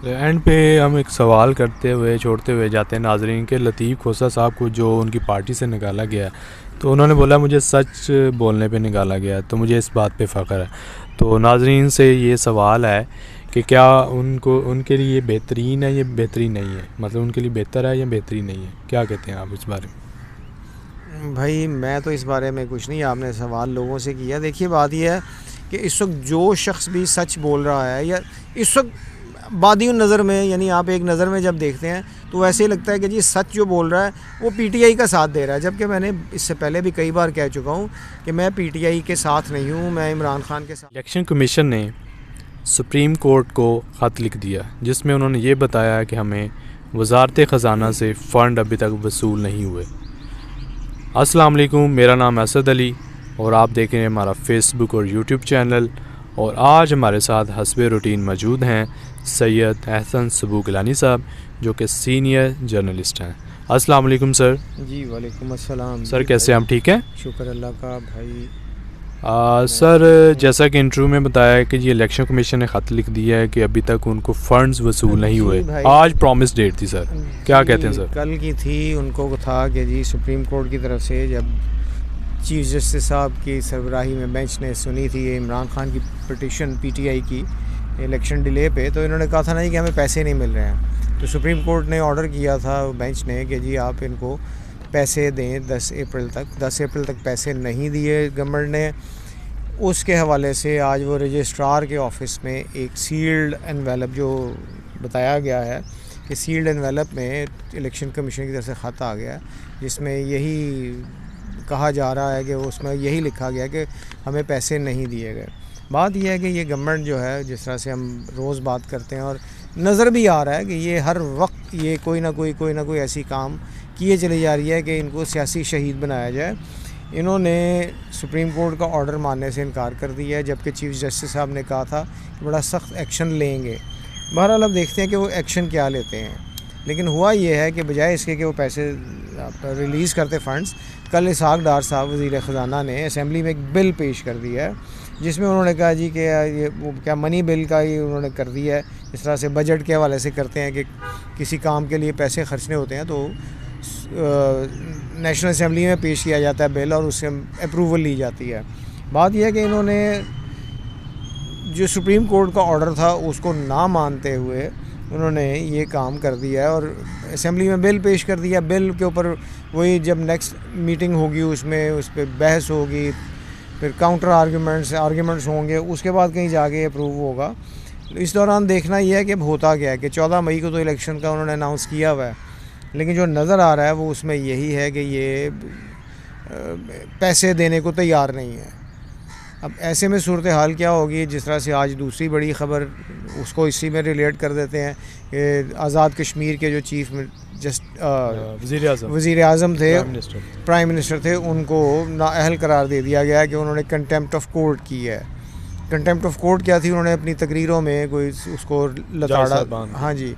And پہ ہم ایک سوال کرتے ہوئے چھوڑتے ہوئے جاتے ہیں ناظرین کے لطیف کھوسہ صاحب کو جو ان کی پارٹی سے نکالا گیا ہے، تو انہوں نے بولا مجھے سچ بولنے پہ نکالا گیا ہے، تو مجھے اس بات پہ فخر ہے۔ تو ناظرین سے یہ سوال ہے کہ کیا ان کے لیے بہترین ہے یا بہترین نہیں ہے، مطلب ان کے لیے بہتر ہے یا بہترین نہیں ہے، کیا کہتے ہیں آپ اس بارے میں؟ بھائی میں تو اس بارے میں کچھ نہیں، آپ نے سوال لوگوں سے کیا۔ دیکھیے بات یہ ہے کہ اس وقت جو شخص بھی سچ بول رہا ہے، یا اس وقت بادی نظر میں، یعنی آپ ایک نظر میں جب دیکھتے ہیں تو ویسے ہی لگتا ہے کہ جی سچ جو بول رہا ہے وہ پی ٹی آئی کا ساتھ دے رہا ہے، جبکہ میں نے اس سے پہلے بھی کئی بار کہہ چکا ہوں کہ میں پی ٹی آئی کے ساتھ نہیں ہوں، میں عمران خان کے ساتھ۔ الیکشن کمیشن نے سپریم کورٹ کو خط لکھ دیا جس میں انہوں نے یہ بتایا کہ ہمیں وزارت خزانہ سے فنڈ ابھی تک وصول نہیں ہوئے۔ السلام علیکم، میرا نام اسد علی اور آپ دیکھ رہے ہیں ہمارا فیس بک اور یوٹیوب چینل، اور آج ہمارے ساتھ حسب روٹین موجود ہیں سید احسن سبو گیلانی صاحب جو کہ سینئر جرنلسٹ ہیں۔ السلام علیکم سر۔ جی وعلیکم السلام سر کیسے ہم ٹھیک ہیں؟ شکر اللہ کا بھائی۔ سر جیسا کہ انٹرویو میں بتایا ہے کہ یہ الیکشن کمیشن نے خط لکھ دیا ہے کہ ابھی تک ان کو فنڈز وصول نہیں ہوئے، آج پرومس ڈیٹ تھی سر، کیا کہتے ہیں سر؟ کل کی تھی، ان کو تھا کہ جی سپریم کورٹ کی طرف سے جب چیف جسٹس صاحب کی سربراہی میں بینچ نے سنی تھی یہ عمران خان کی پٹیشن پی ٹی آئی کی الیکشن ڈیلے پہ، تو انہوں نے کہا تھا نا کہ ہمیں پیسے نہیں مل رہے ہیں، تو سپریم کورٹ نے آرڈر کیا تھا بینچ نے کہ جی آپ ان کو پیسے دیں 10 اپریل تک پیسے نہیں دیے گورنمنٹ نے۔ اس کے حوالے سے آج وہ رجسٹرار کے آفس میں ایک سیلڈ انویلپ جو بتایا گیا ہے کہ سیلڈ انویلپ میں الیکشن کمیشن کی طرف سے خط آ گیا جس میں یہی کہا جا رہا ہے کہ اس میں یہی لکھا گیا کہ ہمیں پیسے نہیں دیے گئے۔ بات یہ ہے کہ یہ گورنمنٹ جو ہے، جس طرح سے ہم روز بات کرتے ہیں اور نظر بھی آ رہا ہے کہ یہ ہر وقت یہ کوئی نہ کوئی ایسی کام کیے چلی جا رہی ہے کہ ان کو سیاسی شہید بنایا جائے۔ انہوں نے سپریم کورٹ کا آرڈر ماننے سے انکار کر دیا ہے، جبکہ چیف جسٹس صاحب نے کہا تھا کہ بڑا سخت ایکشن لیں گے۔ بہرحال اب دیکھتے ہیں کہ وہ ایکشن کیا لیتے ہیں، لیکن ہوا یہ ہے کہ بجائے اس کے کہ وہ پیسے ریلیز کرتے فنڈز، کل اسحاق ڈار صاحب وزیر خزانہ نے اسمبلی میں ایک بل پیش کر دیا ہے جس میں انہوں نے کہا جی کہ یہ کیا منی بل کا ہی انہوں نے کر دیا ہے، اس طرح سے بجٹ کے حوالے سے کرتے ہیں کہ کسی کام کے لیے پیسے خرچنے ہوتے ہیں تو نیشنل اسمبلی میں پیش کیا جاتا ہے بل اور اس سے اپروول لی جاتی ہے۔ بات یہ ہے کہ انہوں نے جو سپریم کورٹ کا آرڈر تھا اس کو نہ مانتے ہوئے انہوں نے یہ کام کر دیا ہے اور اسمبلی میں بل پیش کر دیا۔ بل کے اوپر وہی جب نیکسٹ میٹنگ ہوگی اس پہ بحث ہوگی، پھر کاؤنٹر آرگیومنٹس ہوں گے، اس کے بعد کہیں جا کے اپروو ہوگا۔ اس دوران دیکھنا یہ ہے کہ اب ہوتا کیا ہے کہ 14 مئی کو تو الیکشن کا انہوں نے اناؤنس کیا ہوا ہے، لیکن جو نظر آ رہا ہے وہ اس میں یہی ہے کہ یہ پیسے دینے کو تیار نہیں ہے۔ اب ایسے میں صورتحال کیا ہوگی، جس طرح سے آج دوسری بڑی خبر اس کو اسی میں ریلیٹ کر دیتے ہیں کہ آزاد کشمیر کے جو چیف وزیر اعظم تھے، پرائم منسٹر تھے، ان کو نااہل قرار دے دیا گیا کہ انہوں نے کنٹیمپٹ آف کورٹ کی ہے۔ کنٹیمپٹ آف کورٹ کیا تھی؟ انہوں نے اپنی تقریروں میں کوئی اس کو لتاڑا، ہاں جی،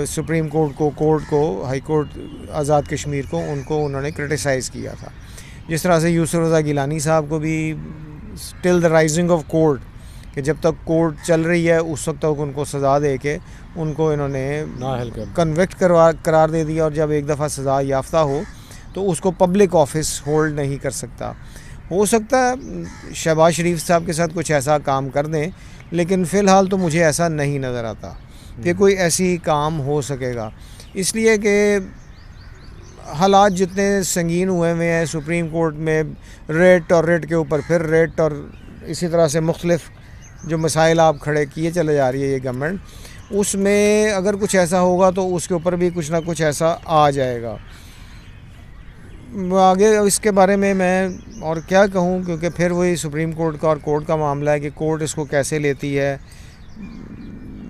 سپریم کورٹ کو ہائی کورٹ آزاد کشمیر کو انہوں نے کرٹیسائز کیا تھا۔ جس طرح سے یوسف رضا گیلانی صاحب کو بھی ٹل دا رائزنگ آف کورٹ، کہ جب تک کورٹ چل رہی ہے اس وقت تک ان کو سزا دے کے ان کو انہوں نے کنوکٹ قرار دے دیا، اور جب ایک دفعہ سزا یافتہ ہو تو اس کو پبلک آفس ہولڈ نہیں کر سکتا۔ ہو سکتا ہے شہباز شریف صاحب کے ساتھ کچھ ایسا کام کر دیں، لیکن فی الحال تو مجھے ایسا نہیں نظر آتا کہ کوئی ایسی کام ہو سکے گا، اس لیے کہ حالات جتنے سنگین ہوئے ہیں سپریم کورٹ میں، ریٹ اور ریٹ کے اوپر پھر ریٹ، اور اسی طرح سے مختلف جو مسائل آپ کھڑے کیے چلے جا رہی ہے یہ گورنمنٹ، اس میں اگر کچھ ایسا ہوگا تو اس کے اوپر بھی کچھ نہ کچھ ایسا آ جائے گا۔ آگے اس کے بارے میں اور کیا کہوں، کیونکہ پھر وہی سپریم کورٹ کا اور کورٹ کا معاملہ ہے کہ کورٹ اس کو کیسے لیتی ہے۔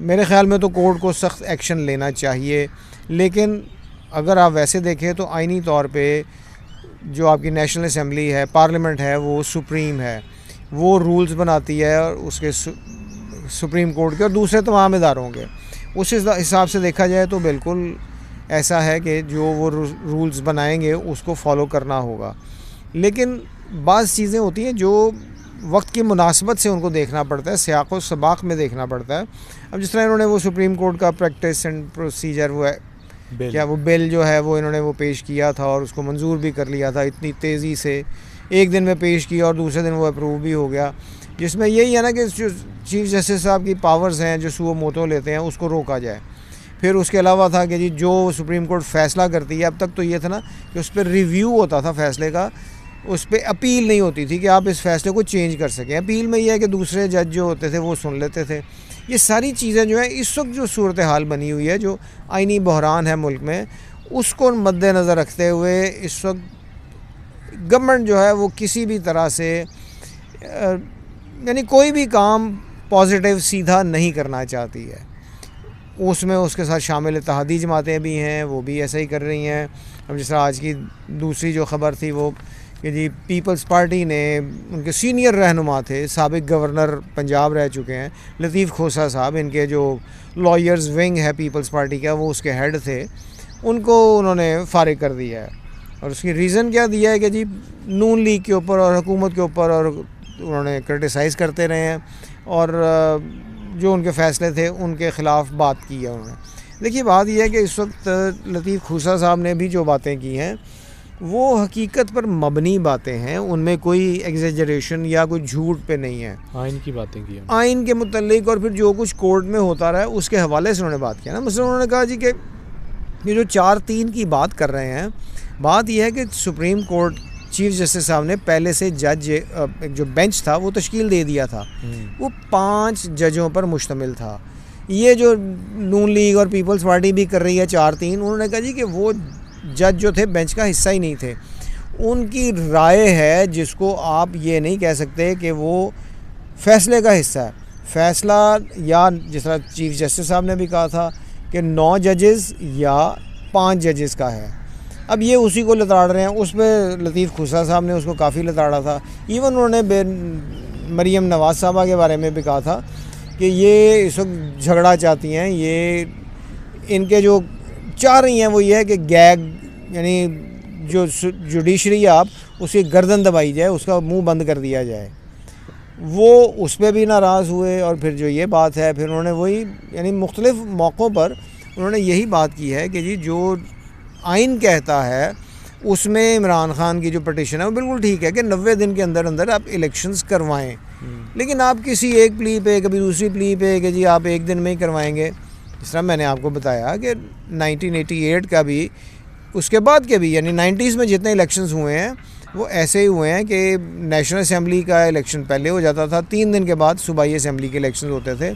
میرے خیال میں تو کورٹ کو سخت ایکشن لینا چاہیے، لیکن اگر آپ ویسے دیکھیں تو آئینی طور پہ جو آپ کی نیشنل اسمبلی ہے، پارلیمنٹ ہے، وہ سپریم ہے، وہ رولز بناتی ہے، اور اس کے سپریم کورٹ کے اور دوسرے تمام اداروں کے، اس حساب سے دیکھا جائے تو بالکل ایسا ہے کہ جو وہ رولز بنائیں گے اس کو فالو کرنا ہوگا۔ لیکن بعض چیزیں ہوتی ہیں جو وقت کی مناسبت سے ان کو دیکھنا پڑتا ہے, سیاق و سباق میں دیکھنا پڑتا ہے. اب جس طرح انہوں نے وہ سپریم کورٹ کا پریکٹس اینڈ پروسیجر وہ ہے کیا وہ بل جو ہے وہ انہوں نے وہ پیش کیا تھا اور اس کو منظور بھی کر لیا تھا اتنی تیزی سے, ایک دن میں پیش کیا اور دوسرے دن وہ اپروو بھی ہو گیا, جس میں یہی ہے نا کہ جو چیف جسٹس صاحب کی پاورز ہیں جو سو موتو لیتے ہیں اس کو روکا جائے. پھر اس کے علاوہ تھا کہ جی جو سپریم کورٹ فیصلہ کرتی ہے, اب تک تو یہ تھا نا کہ اس پہ ریویو ہوتا تھا فیصلے کا, اس پہ اپیل نہیں ہوتی تھی کہ آپ اس فیصلے کو چینج کر سکیں. اپیل میں یہ ہے کہ دوسرے جج جو ہوتے تھے وہ سن لیتے تھے. یہ ساری چیزیں جو ہیں اس وقت جو صورتحال بنی ہوئی ہے, جو آئینی بحران ہے ملک میں, اس کو مد نظر رکھتے ہوئے اس وقت گورنمنٹ جو ہے وہ کسی بھی طرح سے یعنی کوئی بھی کام پازیٹیو سیدھا نہیں کرنا چاہتی ہے. اس میں اس کے ساتھ شامل اتحادی جماعتیں بھی ہیں, وہ بھی ایسا ہی کر رہی ہیں. اب جس طرح آج کی دوسری جو خبر تھی وہ کہ جی پیپلز پارٹی نے ان کے سینئر رہنما تھے, سابق گورنر پنجاب رہ چکے ہیں لطیف کھوسہ صاحب, ان کے جو لائرز ونگ ہے پیپلز پارٹی کا وہ اس کے ہیڈ تھے, ان کو انہوں نے فارغ کر دیا ہے. اور اس کی ریزن کیا دیا ہے کہ جی نون لیگ کے اوپر اور حکومت کے اوپر اور انہوں نے کرٹیسائز کرتے رہے ہیں اور جو ان کے فیصلے تھے ان کے خلاف بات کی ہے انہوں نے. دیکھیے بات یہ ہے کہ اس وقت لطیف کھوسہ صاحب نے بھی جو باتیں کی ہیں وہ حقیقت پر مبنی باتیں ہیں, ان میں کوئی ایگزیجریشن یا کوئی جھوٹ پہ نہیں ہے. آئین کی باتیں کی ہیں, آئین کے متعلق اور پھر جو کچھ کورٹ میں ہوتا رہا ہے اس کے حوالے سے انہوں نے بات کیا نا. مثلا انہوں نے کہا جی کہ یہ جو 4-3 کی بات کر رہے ہیں, بات یہ ہے کہ سپریم کورٹ چیف جسٹس صاحب نے پہلے سے جج جو بینچ تھا وہ تشکیل دے دیا تھا, وہ 5 ججوں پر مشتمل تھا. یہ جو نون لیگ اور پیپلز پارٹی بھی کر رہی ہے 4-3, انہوں نے کہا جی کہ وہ جج جو تھے بینچ کا حصہ ہی نہیں تھے, ان کی رائے ہے جس کو آپ یہ نہیں کہہ سکتے کہ وہ فیصلے کا حصہ ہے. فیصلہ یا جس طرح چیف جسٹس صاحب نے بھی کہا تھا کہ 9 ججز یا 5 ججز کا ہے. اب یہ اسی کو لتاڑ رہے ہیں, اس پہ لطیف کھوسہ صاحب نے اس کو کافی لتاڑا تھا. ایون انہوں نے مریم نواز صاحبہ کے بارے میں بھی کہا تھا کہ یہ اس وقت جھگڑا چاہتی ہیں, یہ ان کے جو چاہ رہی ہیں وہ یہ ہے کہ گیگ یعنی جو جوڈیشری آپ اس کی گردن دبائی جائے, اس کا منہ بند کر دیا جائے. وہ اس پہ بھی ناراض ہوئے اور پھر جو یہ بات ہے پھر انہوں نے وہی یعنی مختلف موقعوں پر انہوں نے یہی بات کی ہے کہ جی جو آئین کہتا ہے اس میں عمران خان کی جو پٹیشن ہے وہ بالکل ٹھیک ہے کہ 90 دن کے اندر اندر آپ الیکشنز کروائیں, لیکن آپ کسی ایک پلی پہ کبھی دوسری پلی پہ کہ جی آپ ایک دن میں ہی کروائیں گے. جس طرح میں نے آپ کو بتایا کہ 1988 کا بھی اس کے بعد کے بھی یعنی 90s میں جتنے الیکشنز ہوئے ہیں وہ ایسے ہی ہوئے ہیں کہ نیشنل اسمبلی کا الیکشن پہلے ہو جاتا تھا, 3 دن کے بعد صوبائی اسمبلی کے الیکشنز ہوتے تھے.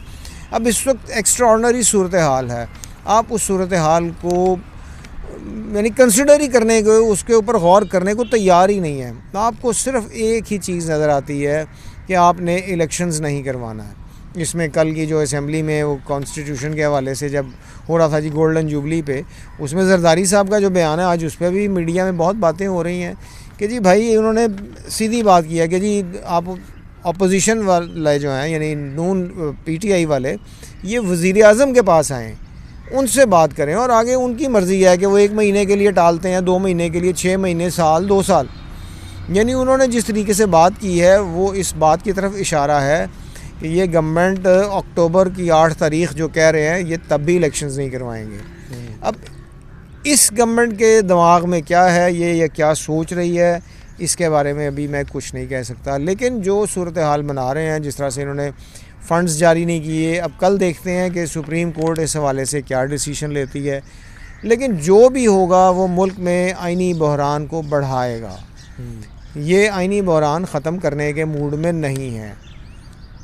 اب اس وقت ایکسٹرا آرڈنری صورتحال ہے, آپ اس صورتحال کو یعنی کنسیڈر ہی کرنے کو, اس کے اوپر غور کرنے کو تیار ہی نہیں ہے. آپ کو صرف ایک ہی چیز نظر آتی ہے کہ آپ نے الیکشنز نہیں کروانا ہے. اس میں کل کی جو اسمبلی میں وہ کانسٹیٹیوشن کے حوالے سے جب ہو رہا تھا جی گولڈن جوبلی پہ, اس میں زرداری صاحب کا جو بیان ہے آج اس پہ بھی میڈیا میں بہت باتیں ہو رہی ہیں کہ جی بھائی انہوں نے سیدھی بات کی ہے کہ جی آپ اپوزیشن والے جو ہیں یعنی نون PTI والے یہ وزیر اعظم کے پاس آئیں, ان سے بات کریں اور آگے ان کی مرضی ہے کہ وہ 1 مہینے کے لیے ٹالتے ہیں, 2 مہینے کے لیے, 6 مہینے, سال, 2 سال. یعنی انہوں نے جس طریقے سے بات کی ہے وہ اس بات کی طرف اشارہ ہے کہ یہ گورنمنٹ اکتوبر کی 8 تاریخ جو کہہ رہے ہیں یہ تب بھی الیکشنز نہیں کروائیں گے. اب اس گورنمنٹ کے دماغ میں کیا ہے یہ کیا سوچ رہی ہے اس کے بارے میں ابھی میں کچھ نہیں کہہ سکتا, لیکن جو صورتحال بنا رہے ہیں جس طرح سے انہوں نے فنڈز جاری نہیں کیے, اب کل دیکھتے ہیں کہ سپریم کورٹ اس حوالے سے کیا ڈیسیشن لیتی ہے. لیکن جو بھی ہوگا وہ ملک میں آئینی بحران کو بڑھائے گا. یہ آئینی بحران ختم کرنے کے موڈ میں نہیں ہے.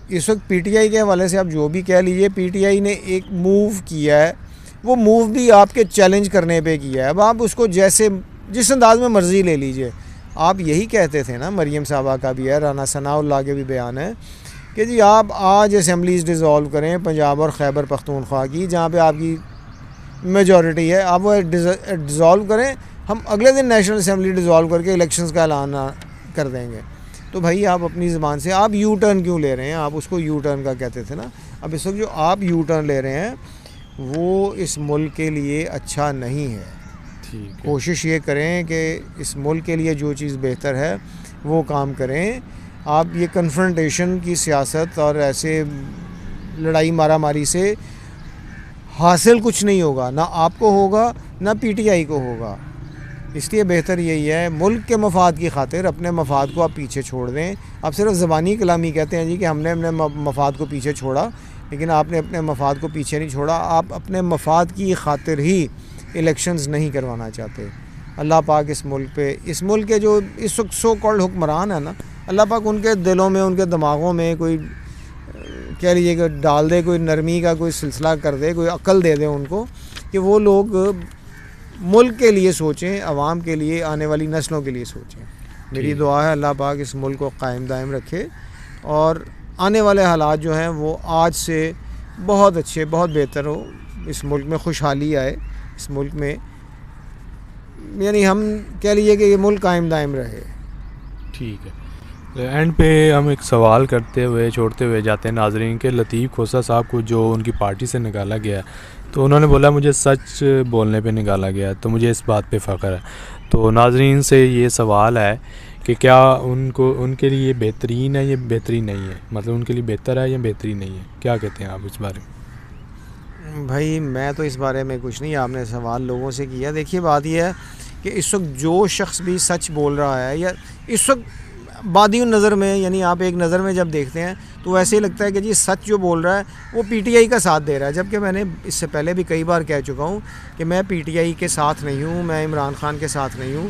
اس وقت PTI کے حوالے سے آپ جو بھی کہہ لیجئے, PTI نے ایک موو کیا ہے, وہ موو بھی آپ کے چیلنج کرنے پہ کیا ہے. اب آپ اس کو جیسے جس انداز میں مرضی لے لیجئے. آپ یہی کہتے تھے نا, مریم صاحبہ کا بھی ہے, رانا ثناء اللہ کے بھی بیان ہے کہ جی آپ آج اسمبلیز ڈیزالو کریں پنجاب اور خیبر پختونخوا کی جہاں پہ آپ کی میجورٹی ہے, آپ وہ ڈیزالو کریں, ہم اگلے دن نیشنل اسمبلی ڈیزالو کر کے الیکشنز کا اعلان کر دیں گے. تو بھائی آپ اپنی زبان سے آپ یو ٹرن کیوں لے رہے ہیں؟ آپ اس کو یو ٹرن کا کہتے تھے نا. اب اس وقت جو آپ یو ٹرن لے رہے ہیں وہ اس ملک کے لیے اچھا نہیں ہے. کوشش یہ کریں کہ اس ملک کے لیے جو چیز بہتر ہے وہ کام کریں. آپ یہ کنفرنٹیشن کی سیاست اور ایسے لڑائی مارا ماری سے حاصل کچھ نہیں ہوگا، نہ آپ کو ہوگا نہ پی ٹی آئی کو ہوگا۔ اس لیے بہتر یہی ہے ملک کے مفاد کی خاطر اپنے مفاد کو آپ پیچھے چھوڑ دیں۔ آپ صرف زبانی کلامی کہتے ہیں جی کہ ہم نے اپنے مفاد کو پیچھے چھوڑا، لیکن آپ نے اپنے مفاد کو پیچھے نہیں چھوڑا، آپ اپنے مفاد کی خاطر ہی الیکشنز نہیں کروانا چاہتے۔ اللہ پاک اس ملک کے جو اس وقت سو کالڈ حکمران ہیں نا، اللہ پاک ان کے دلوں میں، ان کے دماغوں میں کوئی کہہ لیجیے کہ ڈال دے، کوئی نرمی کا کوئی سلسلہ کر دے، کوئی عقل دے دے ان کو کہ وہ لوگ ملک کے لیے سوچیں، عوام کے لیے، آنے والی نسلوں کے لیے سوچیں۔ میری دعا ہے اللہ پاک اس ملک کو قائم دائم رکھے اور آنے والے حالات جو ہیں وہ آج سے بہت اچھے، بہت بہتر ہو، اس ملک میں خوشحالی آئے، اس ملک میں یعنی ہم کہہ لیجیے کہ یہ ملک قائم دائم رہے۔ ٹھیک ہے، اینڈ پہ ہم ایک سوال کرتے ہوئے چھوڑتے ہوئے جاتے ہیں ناظرین کے لطیف کھوسہ صاحب کو جو ان کی پارٹی سے نکالا گیا تو انہوں نے بولا مجھے سچ بولنے پہ نکالا گیا، تو مجھے اس بات پہ فخر ہے۔ تو ناظرین سے یہ سوال ہے کہ کیا ان کے لیے بہترین ہے یا بہترین نہیں ہے، مطلب ان کے لیے بہتر ہے یا بہترین نہیں ہے، کیا کہتے ہیں آپ اس بارے میں؟ بھائی میں تو اس بارے میں کچھ نہیں، آپ نے سوال لوگوں سے کیا۔ دیکھیے بات یہ ہے کہ اس وقت جو شخص بھی سچ بول رہا ہے یا اس وقت بادی نظر میں، یعنی آپ ایک نظر میں جب دیکھتے ہیں تو ایسے ہی لگتا ہے کہ جی سچ جو بول رہا ہے وہ پی ٹی آئی کا ساتھ دے رہا ہے، جبکہ میں نے اس سے پہلے بھی کئی بار کہہ چکا ہوں کہ میں پی ٹی آئی کے ساتھ نہیں ہوں، میں عمران خان کے ساتھ نہیں ہوں۔